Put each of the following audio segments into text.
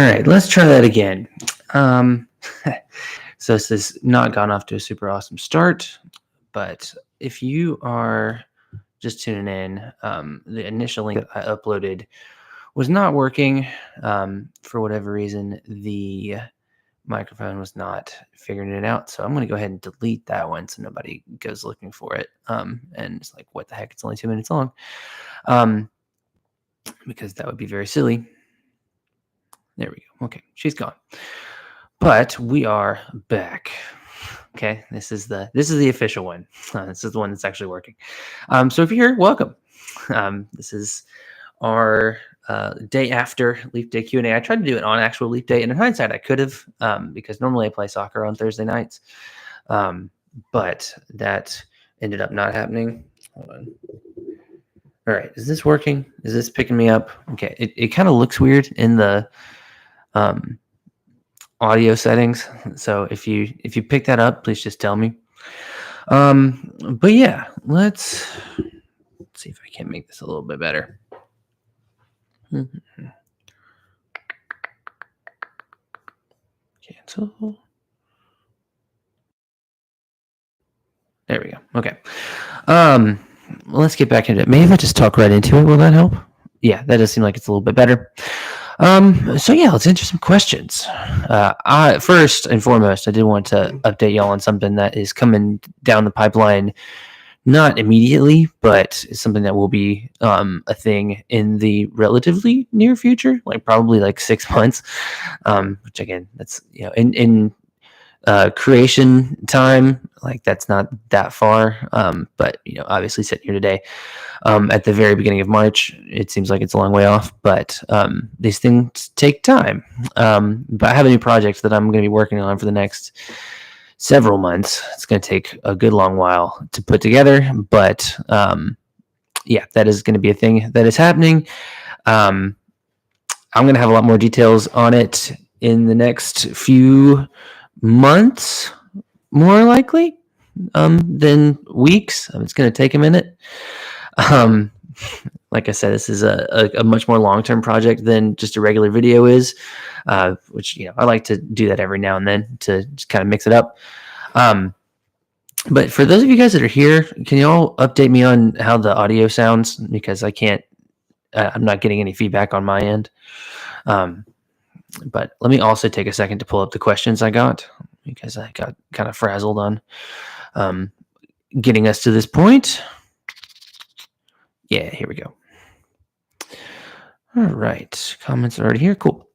right, let's try that again. Um, so this has not gone off to a super awesome start, but if you are just tuning in, the initial link that I uploaded was not working. For whatever reason, the microphone was not figuring it out. So I'm going to go ahead and delete that one so nobody goes looking for it. And it's like, what the heck? It's only 2 minutes long. Because that would be very silly. There we go. Okay, she's gone. But we are back. Okay, this is the official one. This is the one that's actually working. So if you're here, welcome. This is our day after Leap Day Q&A. I tried to do it on actual Leap Day, and in hindsight, I could have because normally I play soccer on Thursday nights, but that ended up not happening. Hold on. All right, is this working? Is this picking me up? Okay, it kind of looks weird in the audio settings. So if you pick that up, please just tell me. But yeah, let's see if I can make this a little bit better. Cancel. There we go. Okay. Let's get back into it. Maybe if I just talk right into it, will that help? Yeah, that does seem like it's a little bit better. So yeah, let's answer some questions. First and foremost, I did want to update y'all on something that is coming down the pipeline, not immediately, but it's something that will be a thing in the relatively near future, like probably like 6 months. Which again, that's in creation time, like that's not that far. But obviously sitting here today, at the very beginning of March, it seems like it's a long way off, but these things take time. But I have a new project that I'm going to be working on for the next several months. It's going to take a good long while to put together, but yeah, that is going to be a thing that is happening. I'm going to have a lot more details on it in the next few months, more likely than weeks. It's going to take a minute. Like I said, this is a much more long-term project than just a regular video is, which I like to do that every now and then to just kind of mix it up. But for those of you guys that are here, can you all update me on how the audio sounds? Because I'm not getting any feedback on my end. But let me also take a second to pull up the questions I got, because I got kind of frazzled on getting us to this point. Yeah, here we go. All right, comments are already here. Cool.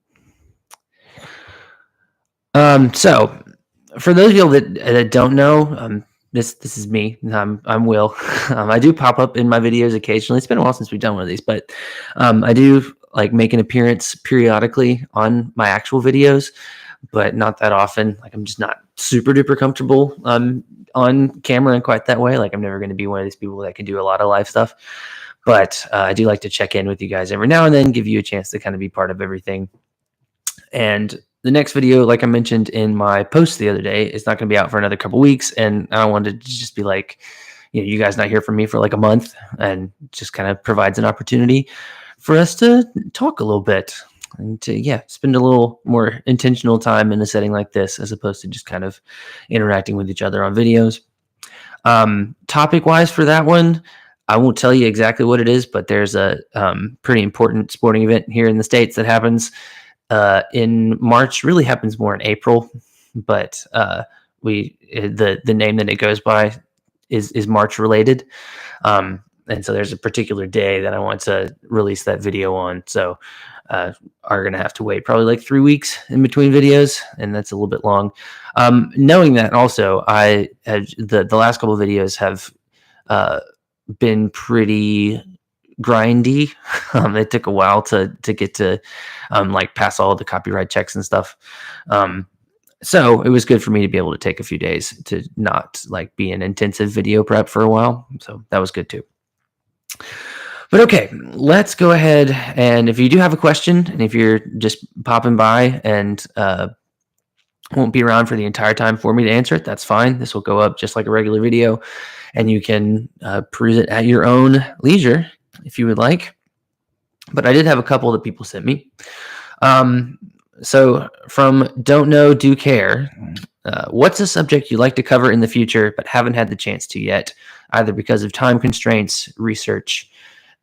So for those of you that don't know, this is me. I'm Will. I do pop up in my videos occasionally. It's been a while since we've done one of these, but I do like make an appearance periodically on my actual videos, but not that often. Like I'm just not super duper comfortable on camera in quite that way. Like I'm never going to be one of these people that can do a lot of live stuff. But I do like to check in with you guys every now and then, give you a chance to kind of be part of everything. And the next video, like I mentioned in my post the other day, is not going to be out for another couple weeks. And I wanted to just be like, you guys not hear from me for like a month, and just kind of provides an opportunity for us to talk a little bit and to, spend a little more intentional time in a setting like this, as opposed to just kind of interacting with each other on videos. Topic wise for that one, I won't tell you exactly what it is, but there's a pretty important sporting event here in the States that happens in March. Really happens more in April, but the name that it goes by is March related. And so there's a particular day that I want to release that video on. So are going to have to wait probably like 3 weeks in between videos, and that's a little bit long. Knowing that also, I had the last couple of videos have been pretty grindy. It took a while to get to like pass all the copyright checks and stuff. So it was good for me to be able to take a few days to not like be in intensive video prep for a while. So that was good too. But okay, let's go ahead. And if you do have a question, and if you're just popping by and won't be around for the entire time for me to answer it, that's fine. This will go up just like a regular video, and you can peruse it at your own leisure if you would like. But I did have a couple that people sent me. So from Don't Know, Do Care, what's a subject you'd like to cover in the future but haven't had the chance to yet, either because of time constraints, research,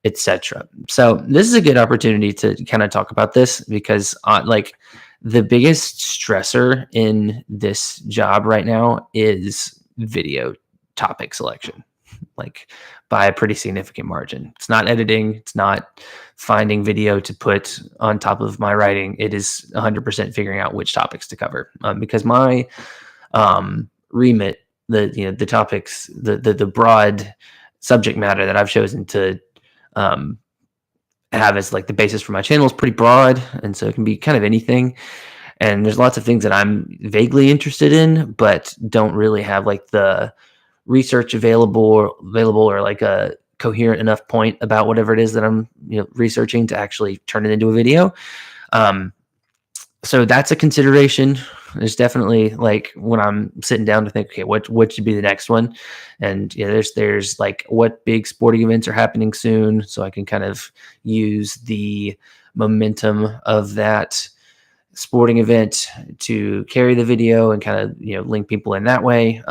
etc.? So this is a good opportunity to kind of talk about this because like the biggest stressor in this job right now is video topic selection, like by a pretty significant margin. It's not editing, it's not finding video to put on top of my writing. It is 100% figuring out which topics to cover, because my remit, the topics, the broad subject matter that I've chosen to have as like the basis for my channel is pretty broad, and so it can be kind of anything. And there's lots of things that I'm vaguely interested in, but don't really have like the research available or like a coherent enough point about whatever it is that I'm researching to actually turn it into a video. So that's a consideration. There's definitely like when I'm sitting down to think, okay, what should be the next one? And there's like what big sporting events are happening soon, so I can kind of use the momentum of that sporting event to carry the video and kind of link people in that way.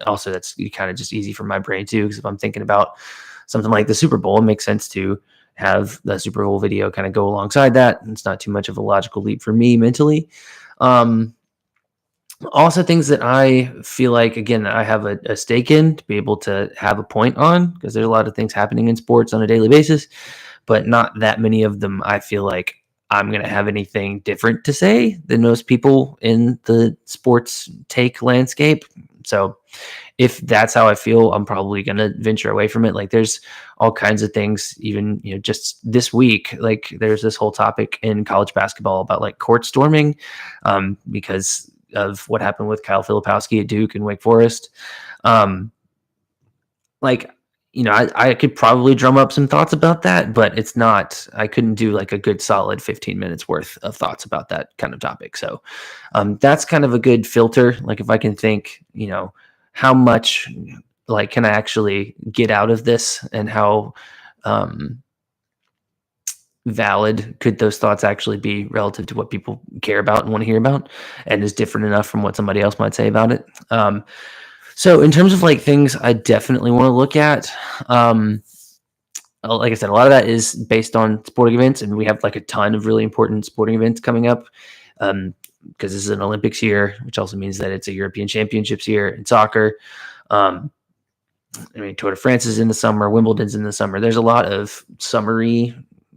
Also, that's kind of just easy for my brain too, because if I'm thinking about something like the Super Bowl, it makes sense to have the Super Bowl video kind of go alongside that. It's not too much of a logical leap for me mentally. Also, things that I feel like, again, that I have a stake in to be able to have a point on, because there's a lot of things happening in sports on a daily basis, but not that many of them I feel like I'm going to have anything different to say than most people in the sports take landscape. So if that's how I feel, I'm probably going to venture away from it. Like there's all kinds of things, even, just this week, like there's this whole topic in college basketball about like court storming, because of what happened with Kyle Filipowski at Duke and Wake Forest. I could probably drum up some thoughts about that, but I couldn't do like a good solid 15 minutes worth of thoughts about that kind of topic. So that's kind of a good filter. Like if I can think, how much like can I actually get out of this, and how valid could those thoughts actually be relative to what people care about and want to hear about, and is different enough from what somebody else might say about it. So in terms of like things I definitely want to look at, like I said, a lot of that is based on sporting events, and we have like a ton of really important sporting events coming up, because this is an Olympics year, which also means that it's a European Championships year in soccer. Tour de France is in the summer, Wimbledon's in the summer. There's a lot of summery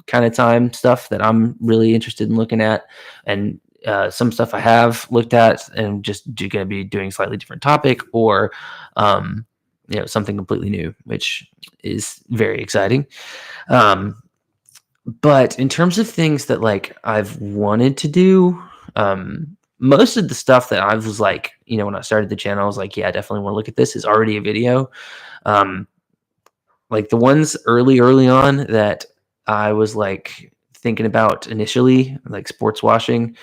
kind of time stuff that I'm really interested in looking at, and some stuff I have looked at and just going to be doing slightly different topic, or something completely new, which is very exciting. But in terms of things that like I've wanted to do, most of the stuff that I was like, when I started the channel, I was like, yeah, I definitely want to look at this, is already a video. Like the ones early on that I was like thinking about initially, like sports washing,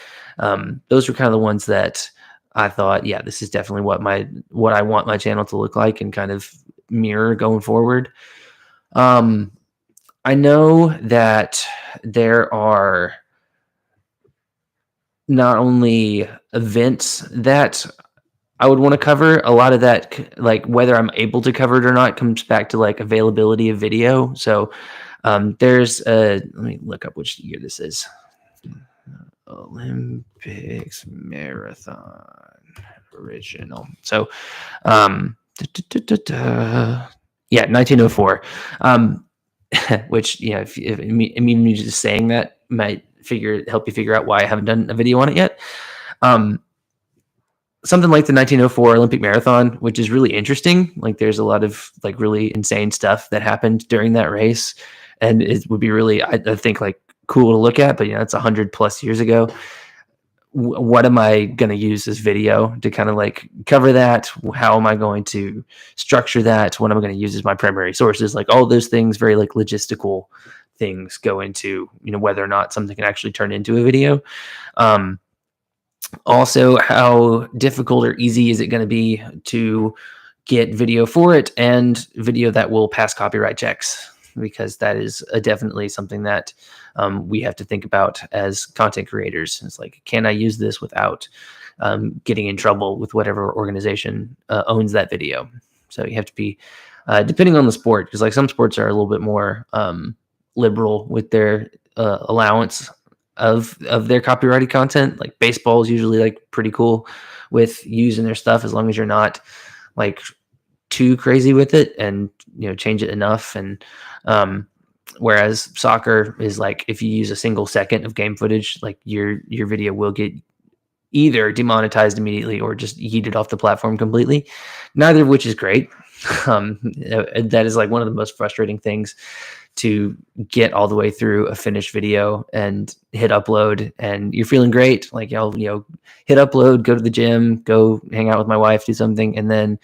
those were kind of the ones that I thought, yeah, this is definitely what I want my channel to look like and kind of mirror going forward. I know that there are not only events that I would want to cover, a lot of that, like whether I'm able to cover it or not, comes back to like availability of video. So let me look up which year this is. Olympics marathon original. So, yeah, 1904. Which, if me just saying that might help you figure out why I haven't done a video on it yet. Something like the 1904 Olympic marathon, which is really interesting. Like there's a lot of like really insane stuff that happened during that race, and it would be really, I think, like cool to look at, but it's 100+ years ago. What am I going to use this video to kind of like cover that? How am I going to structure that? What am I going to use as my primary sources? Like all those things, very like logistical things go into, whether or not something can actually turn into a video. Also, how difficult or easy is it going to be to get video for it, and video that will pass copyright checks? because that is definitely something that we have to think about as content creators. It's like, can I use this without getting in trouble with whatever organization owns that video? So you have to be, depending on the sport, because like some sports are a little bit more liberal with their allowance of their copyrighted content. Like baseball is usually like pretty cool with using their stuff as long as you're not like too crazy with it and change it enough. And whereas soccer is like, if you use a single second of game footage, like your video will get either demonetized immediately or just yeeted off the platform completely, neither of which is great. That is like one of the most frustrating things, to get all the way through a finished video and hit upload and you're feeling great. Like, I'll, hit upload, go to the gym, go hang out with my wife, do something. And then,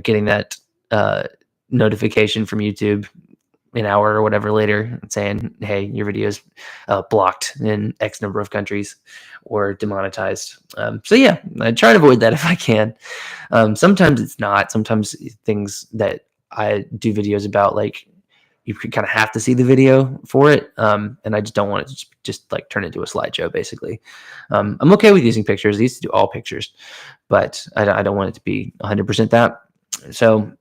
getting that notification from YouTube an hour or whatever later saying, hey, your video is blocked in X number of countries or demonetized. So yeah, I try to avoid that if I can. Sometimes it's not. Sometimes things that I do videos about, like, you kind of have to see the video for it. And I just don't want it to just like turn into a slideshow, basically. I'm okay with using pictures. I used to do all pictures, but I don't want it to be 100% that. So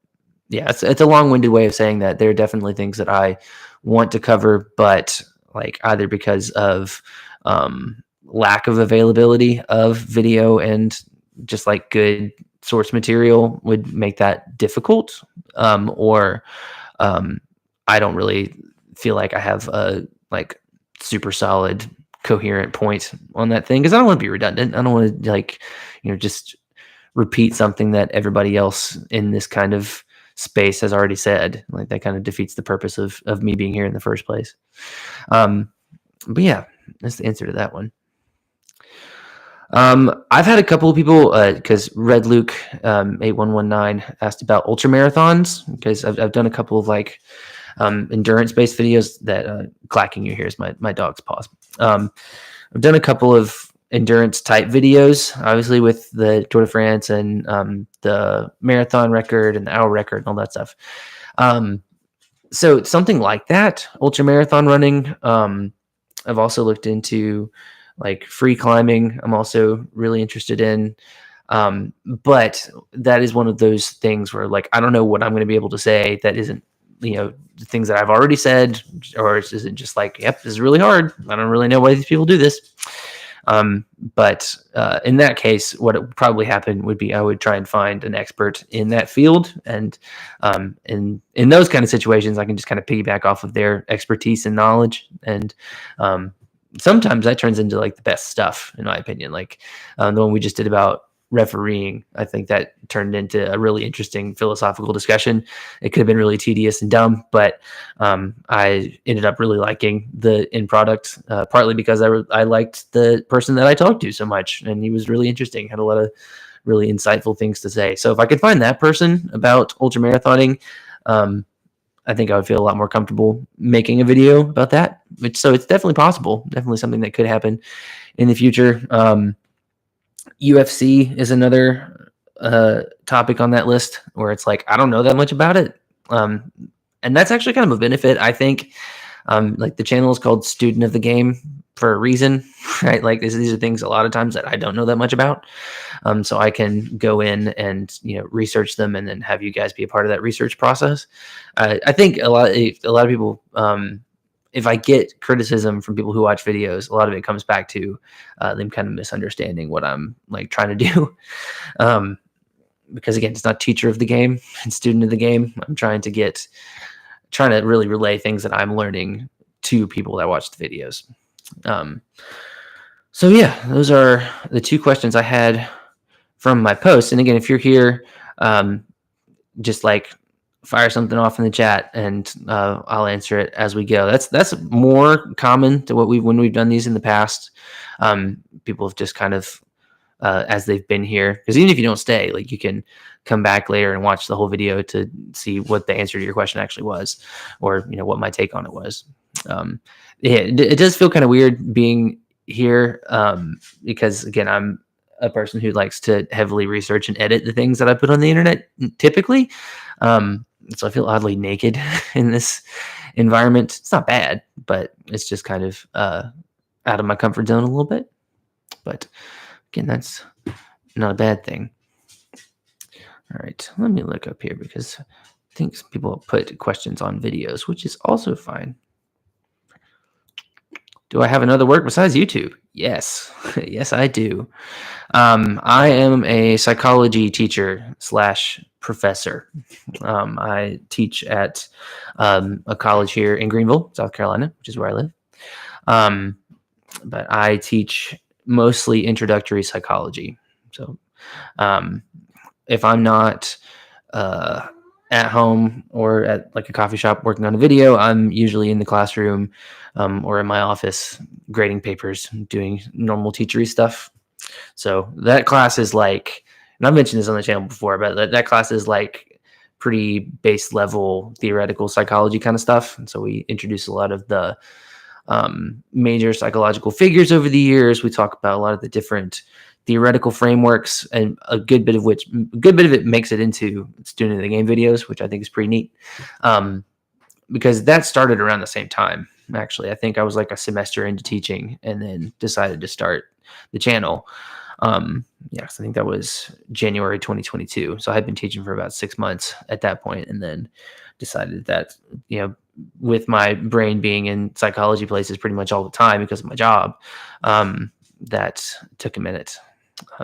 yeah, it's a long-winded way of saying that there are definitely things that I want to cover, but like either because of lack of availability of video and just like good source material would make that difficult, or I don't really feel like I have a like super solid coherent point on that thing, because I don't want to be redundant. I don't want to like just repeat something that everybody else in this kind of space has already said. Like, that kind of defeats the purpose of me being here in the first place. But yeah, that's the answer to that one. I've had a couple of people, because Red Luke 8119 asked about ultra marathons, because I've done a couple of like endurance based videos that clacking you here is my dog's paws. I've done a couple of endurance type videos, obviously with the Tour de France and the marathon record and the hour record and all that stuff. So something like that, ultra marathon running. I've also looked into like free climbing. I'm also really interested in. But that is one of those things where like, I don't know what I'm going to be able to say that isn't, the things that I've already said, or is it just like, yep, this is really hard. I don't really know why these people do this. But in that case, what would probably happen would be I would try and find an expert in that field. And in those kind of situations, I can just kind of piggyback off of their expertise and knowledge. And sometimes that turns into like the best stuff, in my opinion. Like the one we just did about refereeing, I think that turned into a really interesting philosophical discussion. It could have been really tedious and dumb, but I ended up really liking the end product, partly because I liked the person that I talked to so much, and he was really interesting, had a lot of really insightful things to say. So if I could find that person about ultra marathoning, I think I would feel a lot more comfortable making a video about that. So it's definitely possible, definitely something that could happen in the future. UFC is another topic on that list where it's like, I don't know that much about it. And that's actually kind of a benefit, I think. Like, the channel is called Student of the Game for a reason, right? Like, these are things a lot of times that I don't know that much about. So I can go in and, research them and then have you guys be a part of that research process. I think a lot of people, if I get criticism from people who watch videos, a lot of it comes back to them kind of misunderstanding what I'm like trying to do. Because again, it's not teacher of the game and student of the game. I'm trying to really relay things that I'm learning to people that watch the videos. So yeah, those are the two questions I had from my post. And again, if you're here, just like fire something off in the chat and I'll answer it as we go. That's more common to when we've done these in the past. People have just kind of, as they've been here, because even if you don't stay, like, you can come back later and watch the whole video to see what the answer to your question actually was, or what my take on it was. It does feel kind of weird being here, because again, I'm a person who likes to heavily research and edit the things that I put on the internet typically. So I feel oddly naked in this environment. It's not bad, but it's just kind of out of my comfort zone a little bit. But again, that's not a bad thing. All right, let me look up here because I think some people put questions on videos, which is also fine. Do I have another work besides YouTube? Yes. Yes, I do. I am a psychology teacher slash professor. I teach at a college here in Greenville, South Carolina, which is where I live. But I teach mostly introductory psychology. So if I'm not at home or at like a coffee shop working on a video, I'm usually in the classroom or in my office grading papers, doing normal teachery stuff. So that class is like, and I've mentioned this on the channel before, but that class is like pretty base level theoretical psychology kind of stuff. And so we introduce a lot of the major psychological figures over the years. We talk about a lot of the different theoretical frameworks, and a good bit of it makes it into student of the game videos, which I think is pretty neat. Because that started around the same time. Actually, I think I was like a semester into teaching and then decided to start the channel. Yes, I think that was January 2022. So I had been teaching for about 6 months at that point, and then decided that, with my brain being in psychology places pretty much all the time because of my job, that took a minute.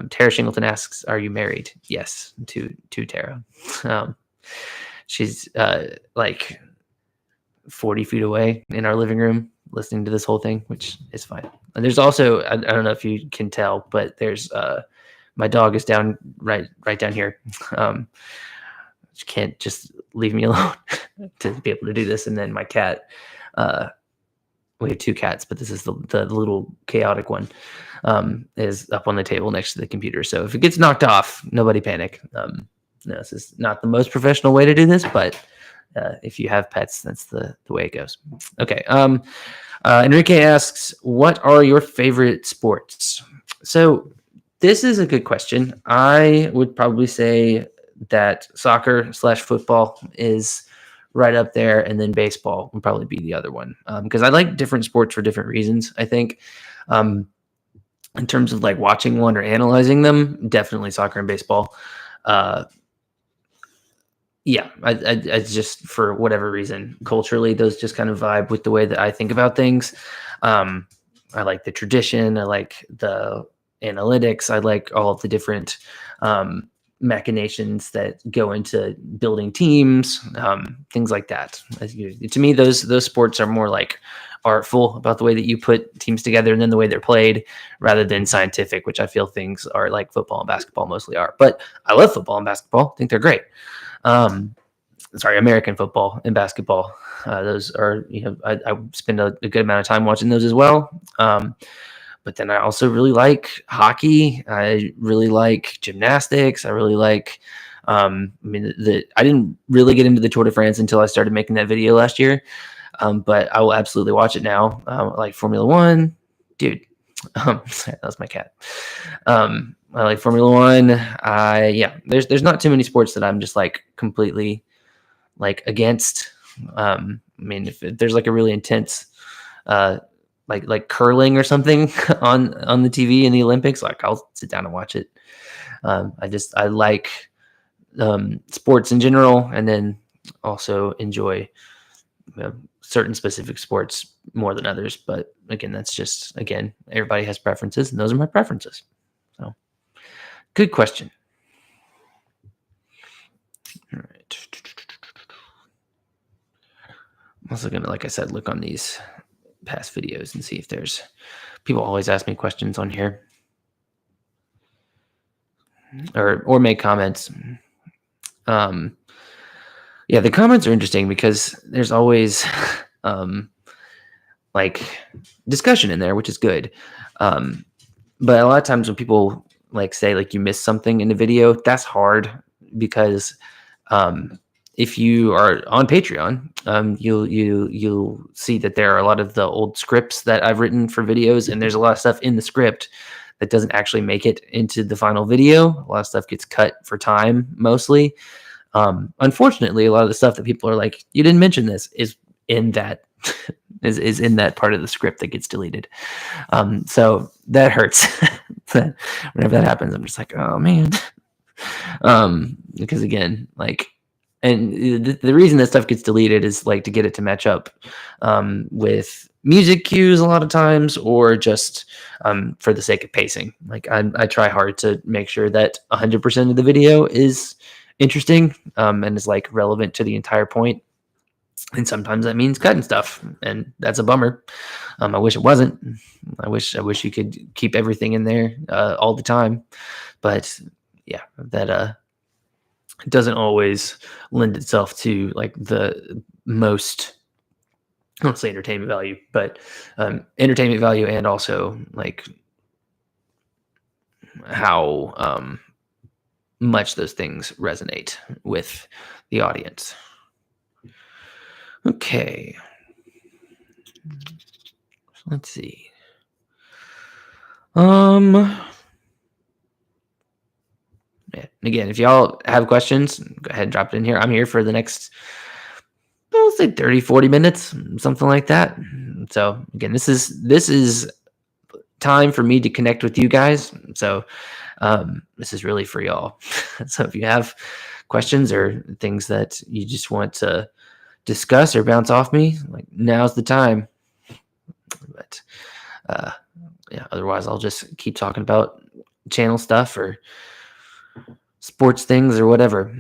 Tara Shingleton asks, "Are you married?" Yes, to Tara. She's like 40 feet away in our living room listening to this whole thing, which is fine. And there's also, I don't know if you can tell, but there's my dog is down right down here. She can't just leave me alone to be able to do this. And then my cat, we have 2 cats, but this is the little chaotic one, is up on the table next to the computer. So if it gets knocked off, nobody panic. No, this is not the most professional way to do this, but if you have pets, that's the way it goes. Okay. Enrique asks, what are your favorite sports? So this is a good question. I would probably say that soccer / football is right up there, and then baseball would probably be the other one, because I like different sports for different reasons. I think in terms of like watching one or analyzing them, definitely soccer and baseball. Yeah, I just, for whatever reason, culturally, those just kind of vibe with the way that I think about things. I like the tradition. I like the analytics. I like all of the different machinations that go into building teams, things like that. To me, those sports are more like artful about the way that you put teams together and then the way they're played, rather than scientific, which I feel things are like football and basketball mostly are. But I love football and basketball. I think they're great. American football and basketball. Those are, I spend a good amount of time watching those as well. But then I also really like hockey. I really like gymnastics. I really like, I didn't really get into the Tour de France until I started making that video last year. But I will absolutely watch it now. I like Formula One, dude. Sorry, that was my cat. I like Formula One. There's not too many sports that I'm just like completely like against. If there's like a really intense, like curling or something on the TV in the Olympics, like I'll sit down and watch it. I like sports in general, and then also enjoy certain specific sports more than others. But again, that's just, everybody has preferences, and those are my preferences. So good question. All right. I'm also going to, like I said, look on these past videos and see if there's people always ask me questions on here or make comments. The comments are interesting because there's always like discussion in there, which is good. But a lot of times when people like say like you missed something in the video, that's hard because if you are on Patreon, you'll see that there are a lot of the old scripts that I've written for videos, and there's a lot of stuff in the script that doesn't actually make it into the final video. A lot of stuff gets cut for time, mostly. Unfortunately, a lot of the stuff that people are like, you didn't mention this, is in that is in that part of the script that gets deleted. So that hurts. Whenever that happens, I'm just like, oh man. Because again, like, and the reason that stuff gets deleted is like to get it to match up with music cues a lot of times, or just for the sake of pacing. Like I try hard to make sure that 100% of the video is interesting and is like relevant to the entire point. And sometimes that means cutting stuff, and that's a bummer. I wish it wasn't. I wish you could keep everything in there all the time, but yeah, that doesn't always lend itself to like the most, I don't say entertainment value, but entertainment value, and also like how much those things resonate with the audience. Okay. Let's see. Yeah. Again, if y'all have questions, go ahead and drop it in here. I'm here for the next, I'll say 30, 40 minutes, something like that. So again, this is time for me to connect with you guys. So this is really for y'all. So if you have questions or things that you just want to discuss or bounce off me, like, now's the time. But yeah, otherwise I'll just keep talking about channel stuff or sports things or whatever.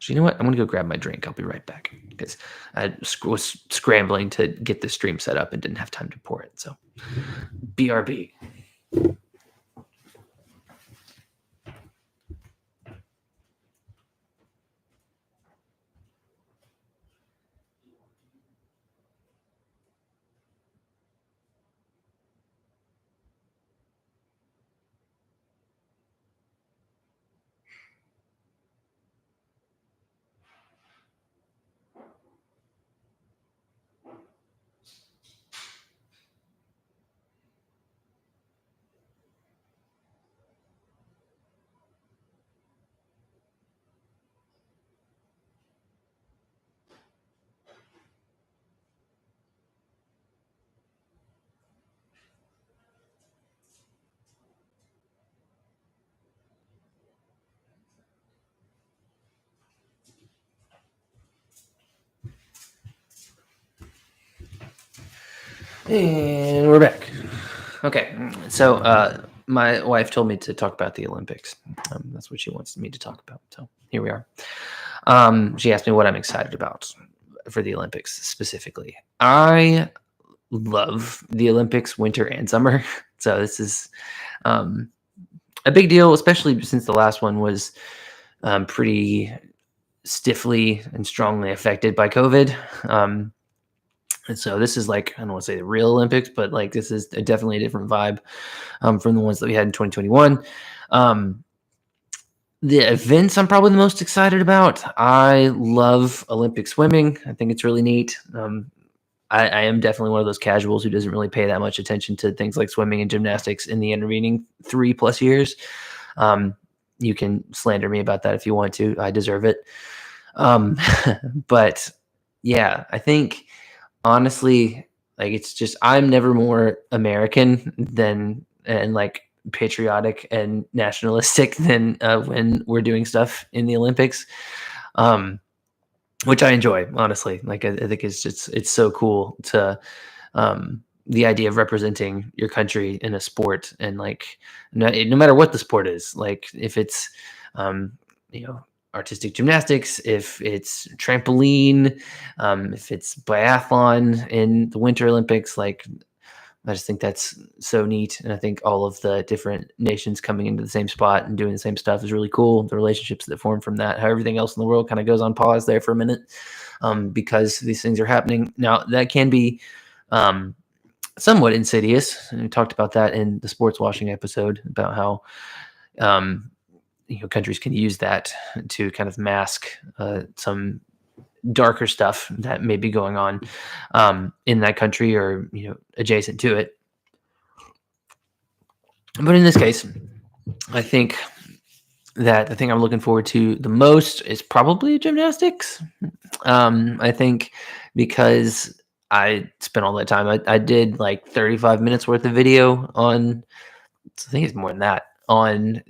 So you know what? I'm going to go grab my drink. I'll be right back because I was scrambling to get the stream set up and didn't have time to pour it. So BRB. And we're back. Okay, so my wife told me to talk about the Olympics. That's what she wants me to talk about. So here we are. She asked me what I'm excited about for the Olympics specifically. I love the Olympics, winter and summer. So this is a big deal, especially since the last one was pretty stiffly and strongly affected by COVID. And so this is like, I don't want to say the real Olympics, but like this is definitely a different vibe from the ones that we had in 2021. The events I'm probably the most excited about. I love Olympic swimming. I think it's really neat. I am definitely one of those casuals who doesn't really pay that much attention to things like swimming and gymnastics in the intervening 3+ years. You can slander me about that if you want to. I deserve it. But yeah, I think honestly, like, it's just, I'm never more American than, and like patriotic and nationalistic than when we're doing stuff in the Olympics. Which I enjoy, honestly. Like, I think it's so cool to the idea of representing your country in a sport, and like no matter what the sport is, like if it's you know, artistic gymnastics, if it's trampoline, if it's biathlon in the Winter Olympics, like I just think that's so neat. And I think all of the different nations coming into the same spot and doing the same stuff is really cool. The relationships that form from that, how everything else in the world kind of goes on pause there for a minute because these things are happening. Now, that can be somewhat insidious. And we talked about that in the sports washing episode about how countries can use that to kind of mask some darker stuff that may be going on in that country or adjacent to it. But in this case, I think that the thing I'm looking forward to the most is probably gymnastics. I think because I spent all that time, I did like 35 minutes worth of video on, I think it's more than that, on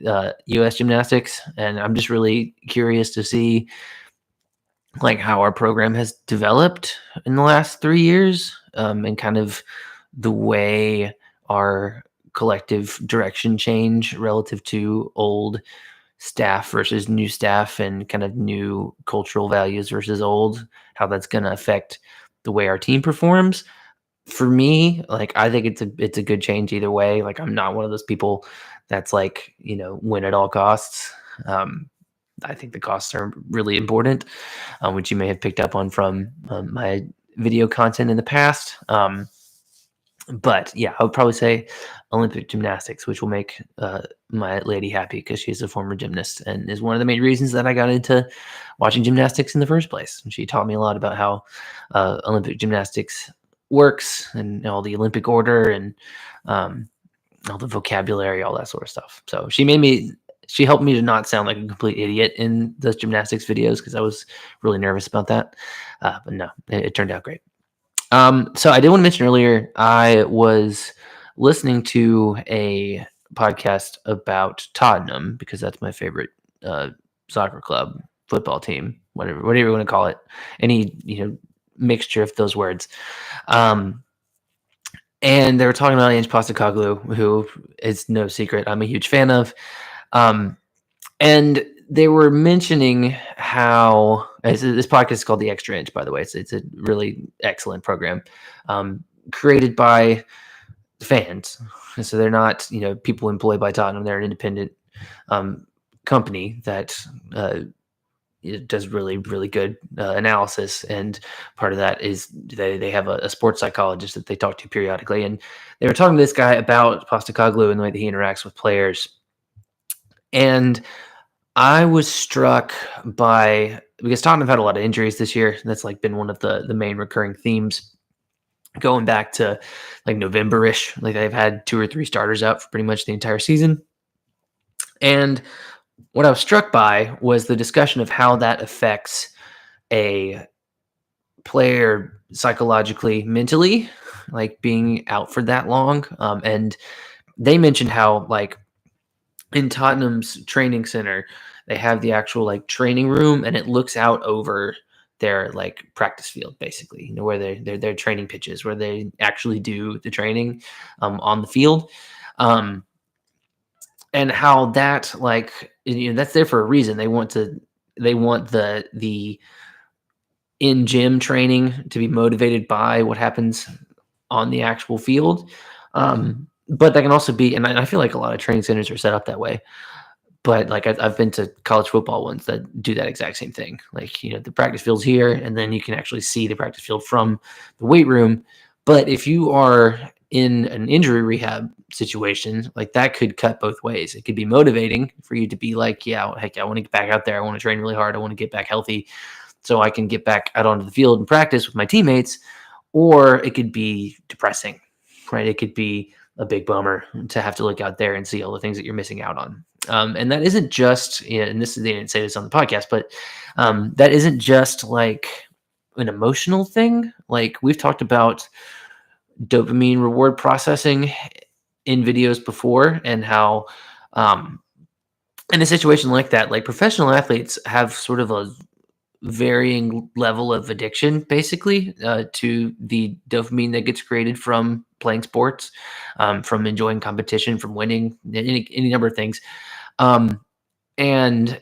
US gymnastics. And I'm just really curious to see like how our program has developed in the last 3 years, and kind of the way our collective direction change relative to old staff versus new staff and kind of new cultural values versus old, how that's going to affect the way our team performs. For me, like I think it's a good change either way. Like I'm not one of those people that's like, win at all costs. I think the costs are really important, which you may have picked up on from my video content in the past. But yeah, I would probably say Olympic gymnastics, which will make my lady happy because she's a former gymnast and is one of the main reasons that I got into watching gymnastics in the first place. She taught me a lot about how Olympic gymnastics works and all the Olympic order and all the vocabulary, all that sort of stuff. So she helped me to not sound like a complete idiot in those gymnastics videos because I was really nervous about that. But no, it turned out great. So I did want to mention earlier, I was listening to a podcast about Tottenham because that's my favorite soccer club, football team, whatever you want to call it, any mixture of those words. And they were talking about Ange Postecoglou, who is no secret I'm a huge fan of. And they were mentioning how this podcast is called The Extra Inch, by the way. It's a really excellent program created by fans. And so they're not, people employed by Tottenham. They're an independent company that does really, really good analysis. And part of that is they have a sports psychologist that they talk to periodically. And they were talking to this guy about Postecoglou and the way that he interacts with players. And I was struck by, because Tottenham had a lot of injuries this year. That's like been one of the main recurring themes going back to like November-ish. Like they've had 2 or 3 starters out for pretty much the entire season. And what I was struck by was the discussion of how that affects a player psychologically, mentally, like being out for that long. And they mentioned how like in Tottenham's training center, they have the actual like training room and it looks out over their like practice field, basically, where their training pitches, where they actually do the training on the field. And how that like, that's there for a reason. They want the in gym training to be motivated by what happens on the actual field. But that can also be, and I feel like a lot of training centers are set up that way. But like I've been to college football ones that do that exact same thing. Like, the practice field's here, and then you can actually see the practice field from the weight room. But if you are in an injury rehab situation, like that could cut both ways. It could be motivating for you to be like, yeah, heck, I want to get back out there. I want to train really hard. I want to get back healthy so I can get back out onto the field and practice with my teammates. Or it could be depressing, right? It could be a big bummer to have to look out there and see all the things that you're missing out on. And that isn't just, and they didn't say this on the podcast, but that isn't just like an emotional thing. Like we've talked about dopamine reward processing in videos before, and how in a situation like that, like professional athletes have sort of a varying level of addiction, basically, to the dopamine that gets created from playing sports, from enjoying competition, from winning, any number of things. And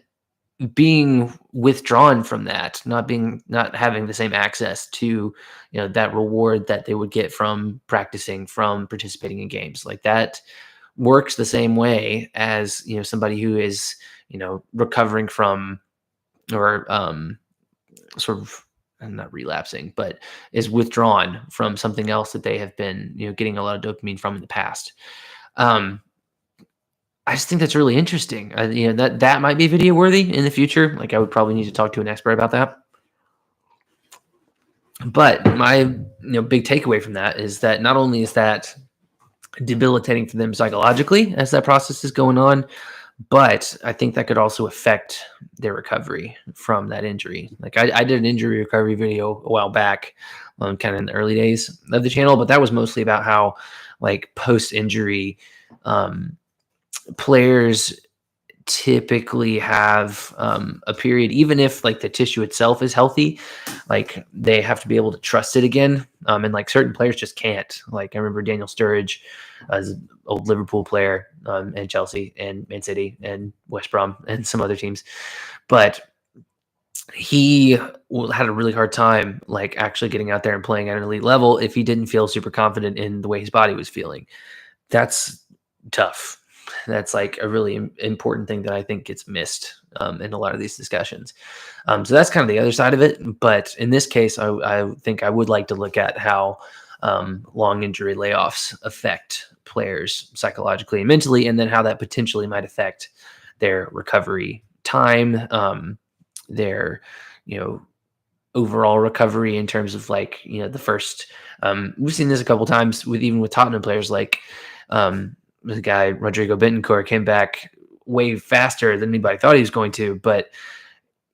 being withdrawn from that, not having the same access to, that reward that they would get from practicing, from participating in games, like that works the same way as, somebody who is, recovering from, or sort of, not relapsing, but is withdrawn from something else that they have been, getting a lot of dopamine from in the past. I just think that's really interesting. That might be video worthy in the future. Like I would probably need to talk to an expert about that. But my big takeaway from that is that not only is that debilitating for them psychologically as that process is going on, but I think that could also affect their recovery from that injury. Like I did an injury recovery video a while back, kind of in the early days of the channel, but that was mostly about how like post injury players typically have a period, even if like the tissue itself is healthy, like they have to be able to trust it again. And like certain players just can't. Like I remember Daniel Sturridge, as an old Liverpool player, and Chelsea and Man City and West Brom and some other teams, but he had a really hard time like actually getting out there and playing at an elite level if he didn't feel super confident in the way his body was feeling. That's tough. That's like a really important thing that I think gets missed in a lot of these discussions. So that's kind of the other side of it. But in this case, I think I would like to look at how long injury layoffs affect players psychologically and mentally, and then how that potentially might affect their recovery time, their, overall recovery in terms of like, the first, we've seen this a couple times with even with Tottenham players, like the guy Rodrigo Bentancur came back way faster than anybody thought he was going to. But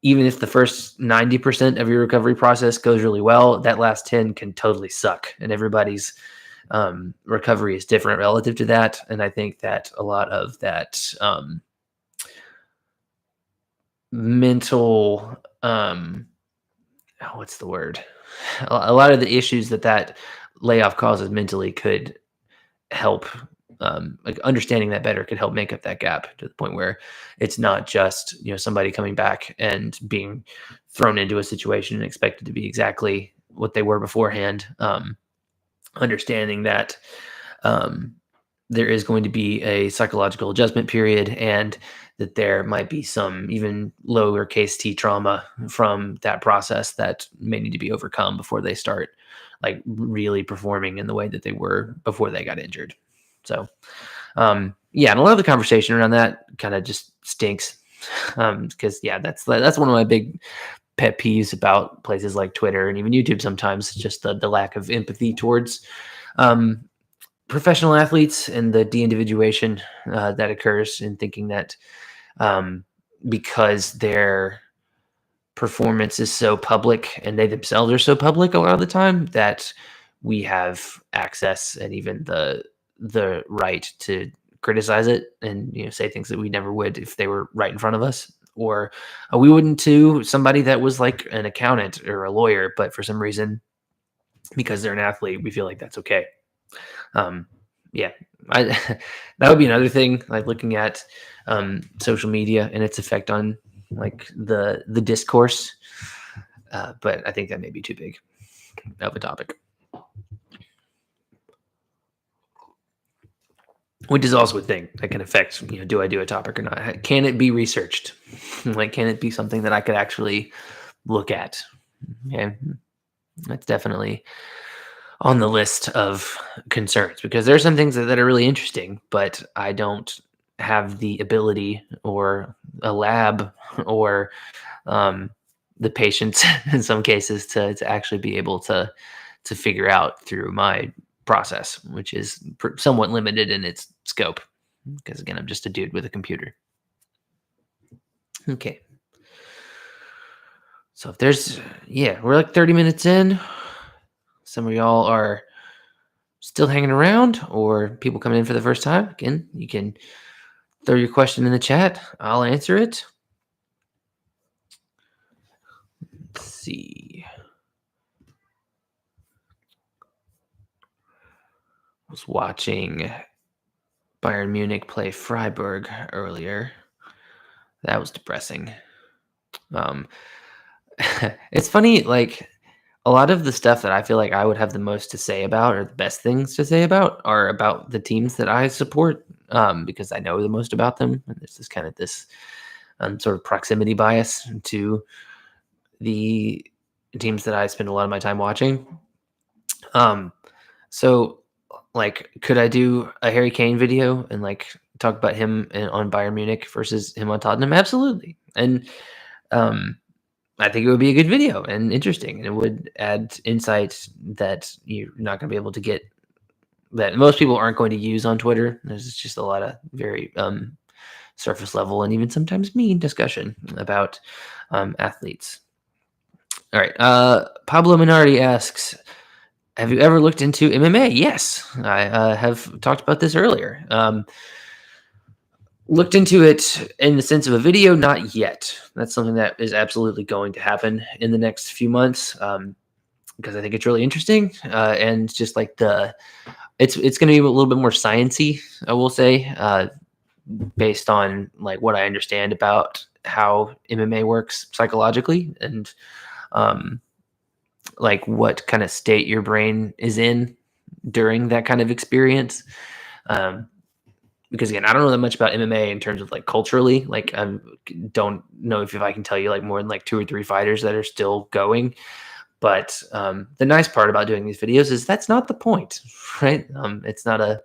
even if the first 90% of your recovery process goes really well, that last 10 can totally suck. And everybody's recovery is different relative to that. And I think that a lot of that mental, what's the word? A lot of the issues that layoff causes mentally could help, like understanding that better could help make up that gap to the point where it's not just, somebody coming back and being thrown into a situation and expected to be exactly what they were beforehand. Understanding that there is going to be a psychological adjustment period, and that there might be some even lowercase t trauma from that process that may need to be overcome before they start like really performing in the way that they were before they got injured. So, yeah, and a lot of the conversation around that kind of just stinks, because that's one of my big pet peeves about places like Twitter and even YouTube. Sometimes just the lack of empathy towards professional athletes and the de-individuation that occurs in thinking that because their performance is so public and they themselves are so public a lot of the time, that we have access and even the right to criticize it and say things that we never would if they were right in front of us, or we wouldn't to somebody that was like an accountant or a lawyer, but for some reason, because they're an athlete, we feel like that's okay. Yeah, that would be another thing, like looking at social media and its effect on like the discourse, but I think that may be too big of a topic. Which is also a thing that can affect, do I do a topic or not? Can it be researched? Like, can it be something that I could actually look at? Yeah, that's definitely on the list of concerns, because there are some things that are really interesting, but I don't have the ability or a lab or the patience in some cases to actually be able to figure out through my process, which is somewhat limited in its scope, because again, I'm just a dude with a computer. Okay. So if there's, we're like 30 minutes in. Some of y'all are still hanging around, or people coming in for the first time. Again, you can throw your question in the chat. I'll answer it. Let's see. I was watching Bayern Munich play Freiburg earlier. That was depressing. It's funny, like a lot of the stuff that I feel like I would have the most to say about, or the best things to say about, are about the teams that I support, because I know the most about them. And there's this sort of proximity bias to the teams that I spend a lot of my time watching. So like, could I do a Harry Kane video and like talk about him on Bayern Munich versus him on Tottenham? Absolutely. And I think it would be a good video and interesting, and it would add insight that you're not going to be able to get, that most people aren't going to use on Twitter. There's just a lot of very surface level and even sometimes mean discussion about athletes. All right. Pablo Minardi asks, have you ever looked into MMA? Yes, I have talked about this earlier. Looked into it in the sense of a video, not yet. That's something that is absolutely going to happen in the next few months, because I think it's really interesting, and just like it's going to be a little bit more sciencey, I will say, based on like what I understand about how MMA works psychologically, and like what kind of state your brain is in during that kind of experience. Because again, I don't know that much about MMA in terms of like culturally. Like, I don't know if I can tell you like more than like 2 or 3 fighters that are still going. But the nice part about doing these videos is that's not the point, right? It's not a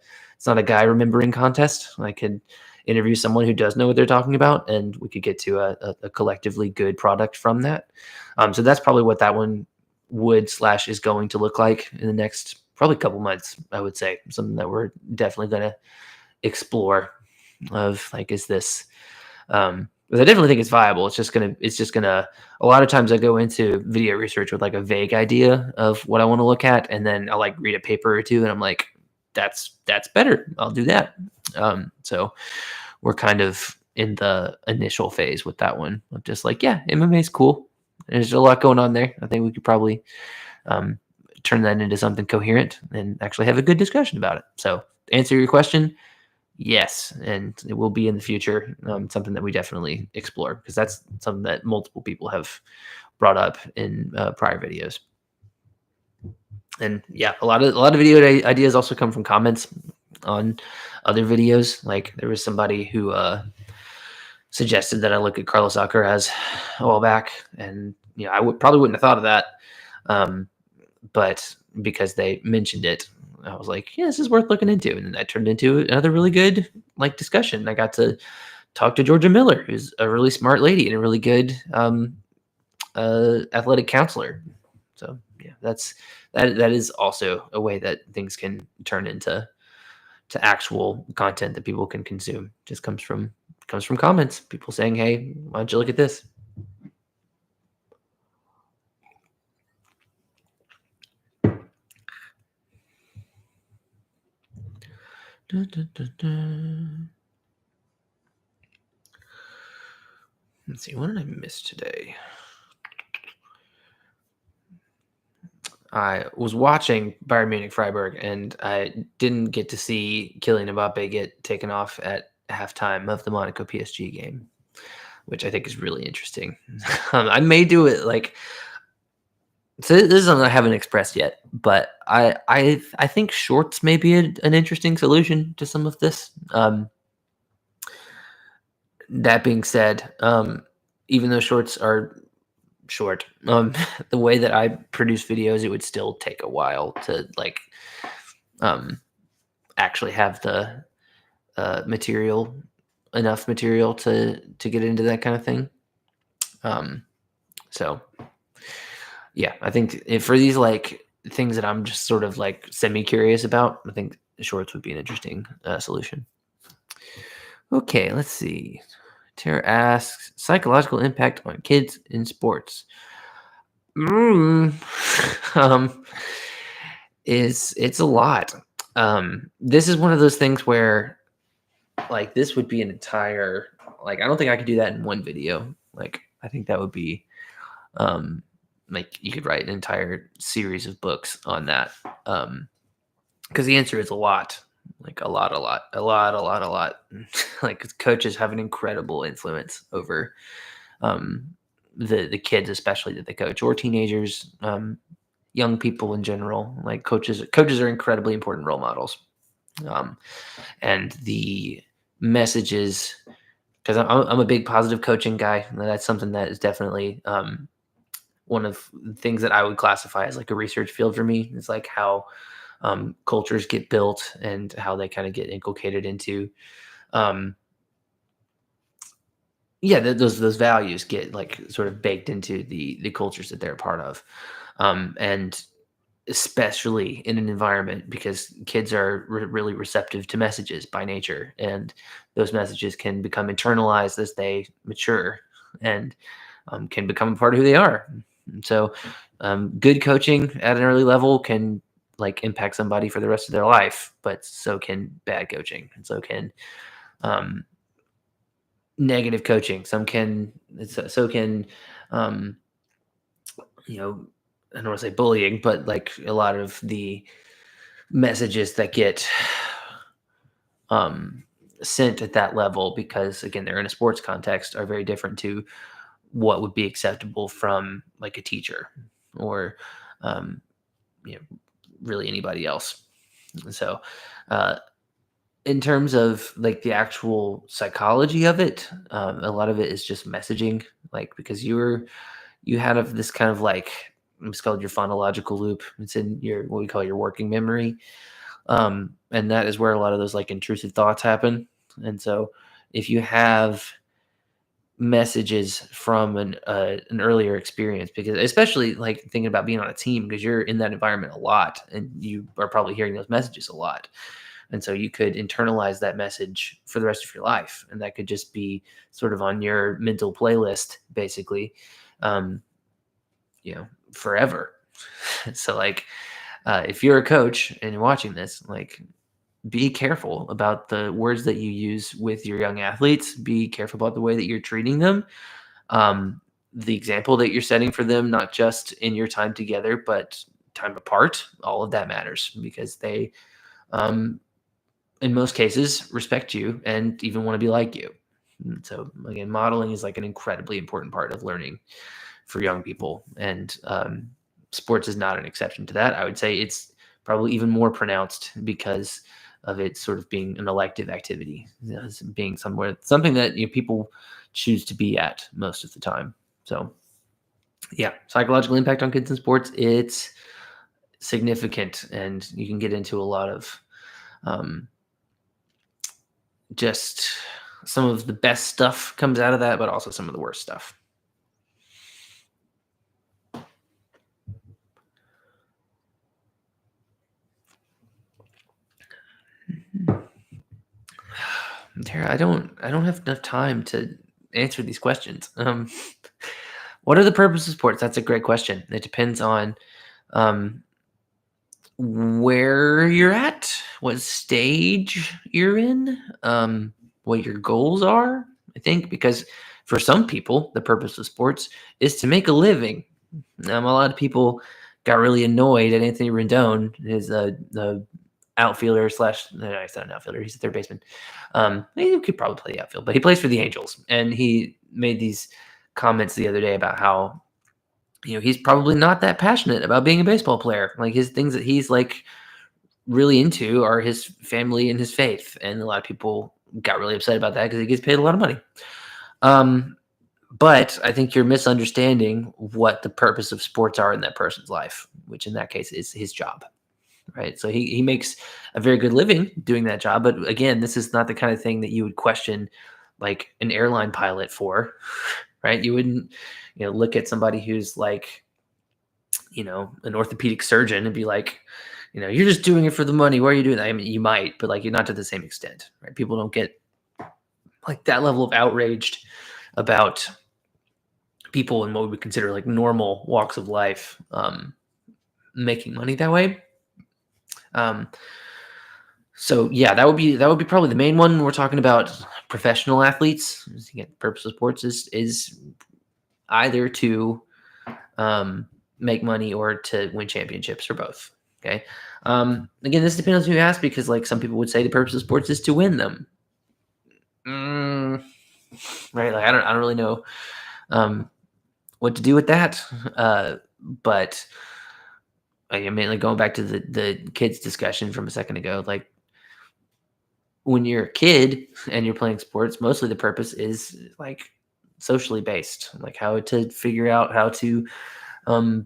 guy remembering contest. I could interview someone who does know what they're talking about, and we could get to a collectively good product from that. So that's probably what that one would/is going to look like in the next probably couple months. I would say something that we're definitely going to explore. Of like, is this? Because I definitely think it's viable. It's just gonna. A lot of times I go into video research with like a vague idea of what I want to look at, and then I'll like read a paper or two, and I'm like, that's better. I'll do that. So we're kind of in the initial phase with that one of just like, yeah, MMA is cool. There's a lot going on there. I think we could probably turn that into something coherent and actually have a good discussion about it. So to answer your question, yes, and it will be in the future, something that we definitely explore, because that's something that multiple people have brought up in prior videos. And yeah, a lot of video ideas also come from comments on other videos. Like there was somebody who suggested that I look at Carlos Alcaraz a while back, and I probably wouldn't have thought of that, but because they mentioned it, I was like, yeah, this is worth looking into. And that turned into another really good like discussion. I got to talk to Georgia Miller, who's a really smart lady and a really good athletic counselor. So yeah, that is also a way that things can turn into actual content that people can consume. Just comes from comments, people saying, hey, why don't you look at this? Dun, dun, dun, dun. Let's see, what did I miss today? I was watching Bayern Munich Freiburg, and I didn't get to see Kylian Mbappe get taken off at halftime of the Monaco PSG game, which I think is really interesting. I may do it like, so this is something I haven't expressed yet, but I think shorts may be an interesting solution to some of this. That being said, even though shorts are short, the way that I produce videos, it would still take a while to like actually have the enough material to get into that kind of thing. So yeah, I think for these like things that I'm just sort of like semi curious about, I think shorts would be an interesting solution. Okay, let's see. Tara asks, psychological impact on kids in sports. It's a lot. This is one of those things where like this would be an entire, like, I don't think I could do that in one video. Like, I think that would be like you could write an entire series of books on that. Because the answer is a lot. Like a lot. Like coaches have an incredible influence over the kids, especially that they coach, or teenagers, young people in general. Like coaches are incredibly important role models. And the messages, because I'm a big positive coaching guy, and that's something that is definitely one of the things that I would classify as like a research field for me. Is like how cultures get built and how they kind of get inculcated into yeah, those values get like sort of baked into the cultures that they're a part of, and especially in an environment because kids are really receptive to messages by nature, and those messages can become internalized as they mature, and can become a part of who they are. And so, good coaching at an early level can like impact somebody for the rest of their life, but so can bad coaching, and so can um, negative coaching. Some can so can um, you know, I don't want to say bullying, but like a lot of the messages that get um, sent at that level, because again they're in a sports context, are very different to what would be acceptable from like a teacher or um, you know, really anybody else. And so, uh, in terms of like the actual psychology of it, a lot of it is just messaging, like because you have this kind of like it's called your phonological loop. It's in your what we call your working memory, and that is where a lot of those like intrusive thoughts happen. And so, if you have messages from an earlier experience, because especially like thinking about being on a team, because you're in that environment a lot and you are probably hearing those messages a lot, and so you could internalize that message for the rest of your life, and that could just be sort of on your mental playlist basically, um, forever. So like, if you're a coach and you're watching this, like, be careful about the words that you use with your young athletes. Be careful about the way that you're treating them, um, the example that you're setting for them, not just in your time together, but time apart. All of that matters because they, um, in most cases, respect you and even want to be like you. And so, again, modeling is like an incredibly important part of learning for young people. And sports is not an exception to that. I would say it's probably even more pronounced because of it sort of being an elective activity, being something that people choose to be at most of the time. So, yeah, psychological impact on kids in sports, it's significant, and you can get into a lot of um, just some of the best stuff comes out of that, but also some of the worst stuff. Tara, I don't have enough time to answer these questions. What are the purposes of sports? That's a great question. It depends on um, where you're at, what stage you're in, what your goals are. I think because for some people, the purpose of sports is to make a living. A lot of people got really annoyed at Anthony Rendon, his the outfielder slash no, he's not an outfielder, he's a third baseman. He could probably play the outfield, but he plays for the Angels, and he made these comments the other day about how he's probably not that passionate about being a baseball player. Like his things that he's like really into are his family and his faith, and a lot of people got really upset about that because he gets paid a lot of money. Um, but I think you're misunderstanding what the purpose of sports are in that person's life, which in that case is his job, right? So he makes a very good living doing that job. But again, this is not the kind of thing that you would question like an airline pilot for, right? You wouldn't, look at somebody who's like, an orthopedic surgeon and be like, you're just doing it for the money. Why are you doing that? I mean, you might, but like you're not to the same extent, right? People don't get like that level of outraged about people in what we would consider like normal walks of life making money that way. Um, so yeah, that would be probably the main one. We're talking about professional athletes. Again, the purpose of sports is either to make money or to win championships or both. Okay. Again, this depends on who you ask because like some people would say the purpose of sports is to win them. Mm, right. Like I don't really know what to do with that. But I mean, like going back to the kids discussion from a second ago, like when you're a kid and you're playing sports, mostly the purpose is like socially based, like how to figure out how to um,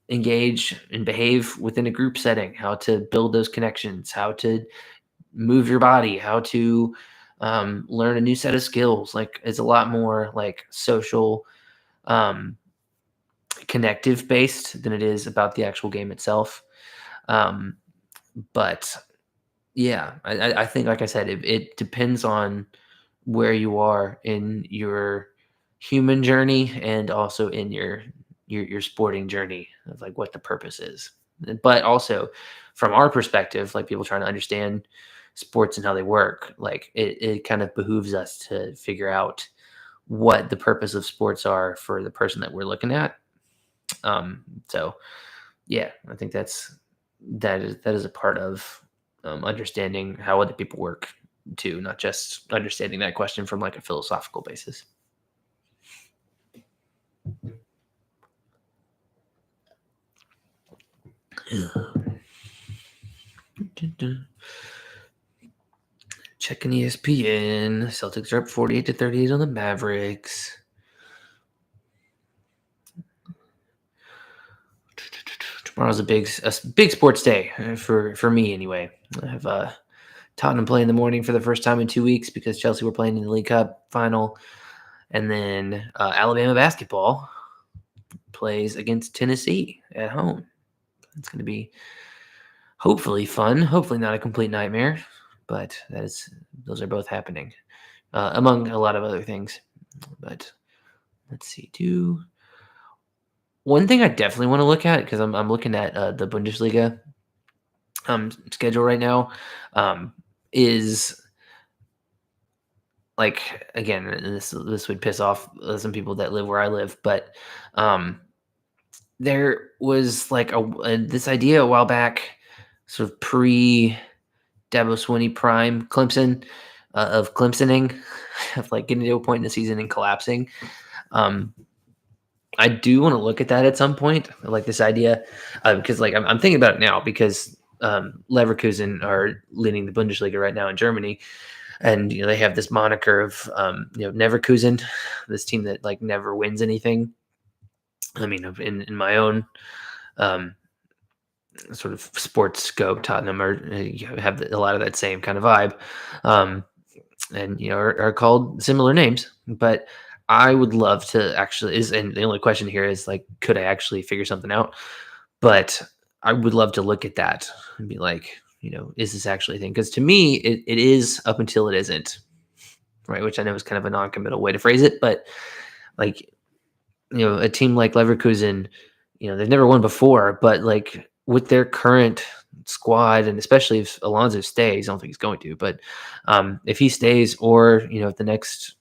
engage and behave within a group setting, how to build those connections, how to move your body, how to learn a new set of skills. Like it's a lot more like social, um, connective based than it is about the actual game itself. Um, but yeah, I think, like I said, it depends on where you are in your human journey and also in your sporting journey of like what the purpose is. But also from our perspective, like people trying to understand sports and how they work, like it kind of behooves us to figure out what the purpose of sports are for the person that we're looking at. So yeah, I think that is a part of understanding how other people work too, not just understanding that question from like a philosophical basis. Checking ESPN. Celtics are up 48-38 on the Mavericks. Tomorrow's a big sports day for me anyway. I have Tottenham play in the morning for the first time in 2 weeks because Chelsea were playing in the League Cup final, and then Alabama basketball plays against Tennessee at home. It's going to be hopefully fun. Hopefully not a complete nightmare, but those are both happening among a lot of other things. But let's see. Do one thing I definitely want to look at because I'm looking at the Bundesliga schedule right now is like again this would piss off some people that live where I live, but um, there was like this idea a while back, sort of pre Dabo Swinney prime Clemson of Clemsoning, of like getting to a point in the season and collapsing. Um, I do want to look at that at some point, like this idea, because like I'm thinking about it now because Leverkusen are leading the Bundesliga right now in Germany, and they have this moniker of Neverkusen, this team that like never wins anything. I mean, in my own um, sort of sports scope, Tottenham have a lot of that same kind of vibe, and are called similar names. But I would love to actually and the only question here is like, could I actually figure something out? But I would love to look at that and be like, is this actually a thing? Because to me, it is up until it isn't, right? Which I know is kind of a non-committal way to phrase it, but like, a team like Leverkusen, they've never won before, but like with their current squad, and especially if Alonso stays, I don't think he's going to, but if he stays, or if the next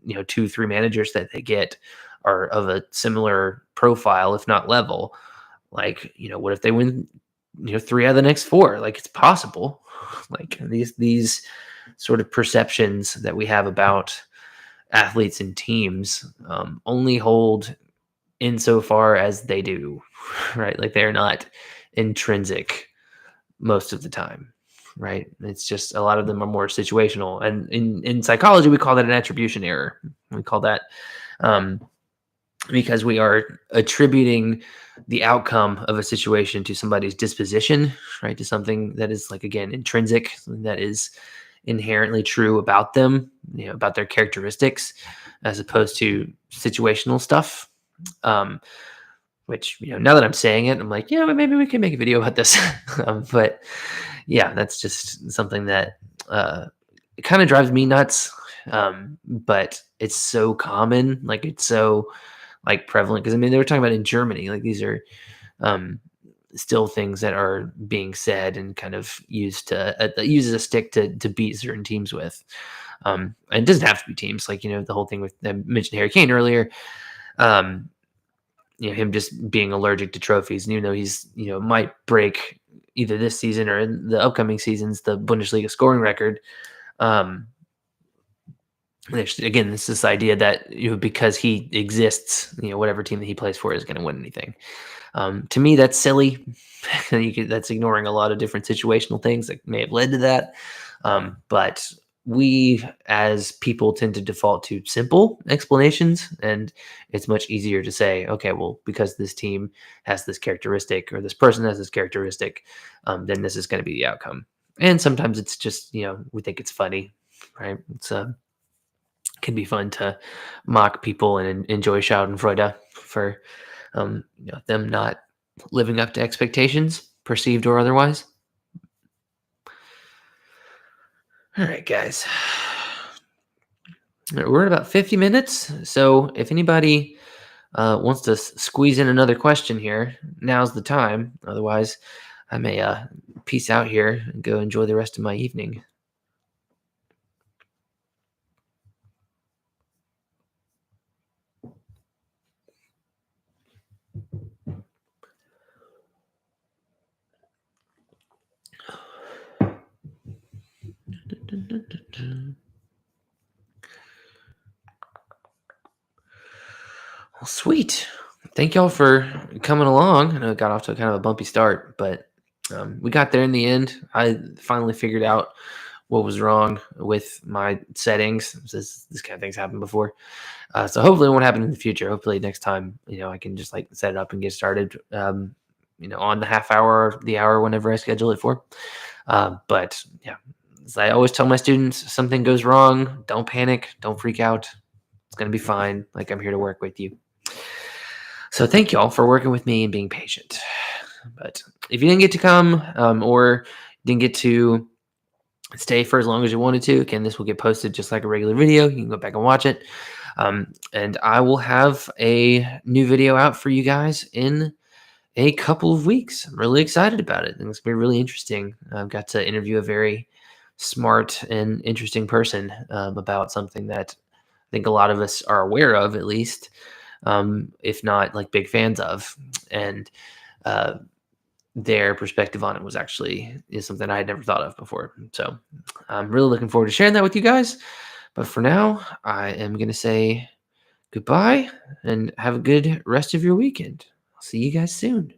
2-3 managers that they get are of a similar profile, if not level, like what if they win 3 out of the next 4? Like it's possible. Like these sort of perceptions that we have about athletes and teams only hold insofar as they do, right? Like they're not intrinsic most of the time, right? It's just a lot of them are more situational, and in psychology we call that an attribution error. We call that because we are attributing the outcome of a situation to somebody's disposition, right? To something that is like, again, intrinsic, something that is inherently true about them, about their characteristics, as opposed to situational stuff. Which, now that I'm saying it, I'm like, yeah, but maybe we can make a video about this. But yeah, that's just something that it kind of drives me nuts. But it's so common, like it's so like prevalent, because I mean they were talking about in Germany, like these are still things that are being said and kind of used as a stick to beat certain teams with. And it doesn't have to be teams, like the whole thing with I mentioned Harry Kane earlier. Him just being allergic to trophies, and even though he's might break either this season or in the upcoming seasons the Bundesliga scoring record. Again, this is this idea that because he exists, whatever team that he plays for is going to win anything. To me, that's silly. That's ignoring a lot of different situational things that may have led to that. But we as people tend to default to simple explanations, and it's much easier to say, okay, well, because this team has this characteristic or this person has this characteristic, then this is going to be the outcome. And sometimes it's just, we think it's funny. right? It's can be fun to mock people and enjoy Schadenfreude for them not living up to expectations, perceived or otherwise. All right, guys. We're at about 50 minutes. So if anybody wants to squeeze in another question here, now's the time. Otherwise, I may peace out here and go enjoy the rest of my evening. Well, sweet. Thank y'all for coming along. I know it got off to kind of a bumpy start, but we got there in the end. I finally figured out what was wrong with my settings. This kind of things happened before. So hopefully it won't happen in the future. Hopefully next time, I can just like set it up and get started, on the half hour or the hour, whenever I schedule it for. But yeah, as I always tell my students, something goes wrong, don't panic, don't freak out. It's going to be fine. Like, I'm here to work with you. So thank y'all for working with me and being patient. But if you didn't get to come, or didn't get to stay for as long as you wanted to, again, this will get posted just like a regular video. You can go back and watch it. And I will have a new video out for you guys in a couple of weeks. I'm really excited about it. I think it's going to be really interesting. I've got to interview a very smart and interesting person about something that I think a lot of us are aware of, at least, if not like big fans of. And their perspective on it was actually something I had never thought of before. So I'm really looking forward to sharing that with you guys. But for now, I am going to say goodbye and have a good rest of your weekend. I'll see you guys soon.